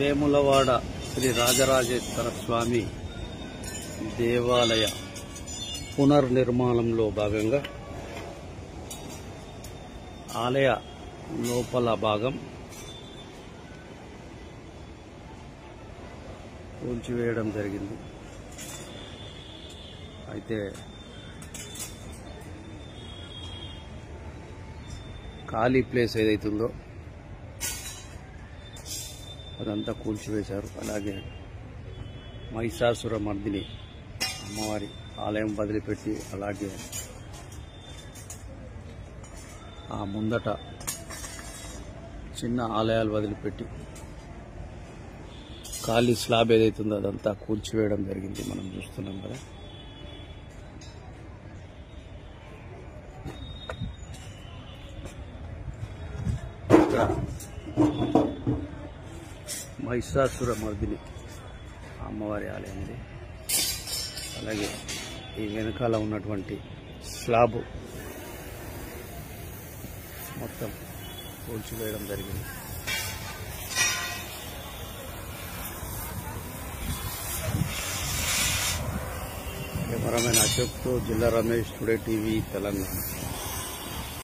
వేములవాడ శ్రీ రాజరాజేశ్వర స్వామి దేవాలయ పునర్నిర్మాణంలో భాగంగా ఆలయ లోపల భాగం కూల్చివేయడం జరిగింది. అయితే ఖాళీ ప్లేస్ ఏదైతుందో అదంతా కూల్చివేశారు. అలాగే మహిషాసుర మర్దిని అమ్మవారి ఆలయం వదిలిపెట్టి, అలాగే ఆ ముందట చిన్న ఆలయాలు వదిలిపెట్టి ఖాళీ స్లాబ్ ఏదైతుందో అదంతా కూల్చివేయడం జరిగింది. మనం చూస్తున్నాం కదా. మహిషాసుర మర్దిని అమ్మవారి ఆలయం ఇది. అలాగే ఈ వెనకాల ఉన్నటువంటి స్లాబ్ మొత్తం కూల్చివేయడం జరిగింది. కెమెరామెన్ అశోక్తో జిల్లా రమేష్, టుడే టీవీ, తెలంగాణ.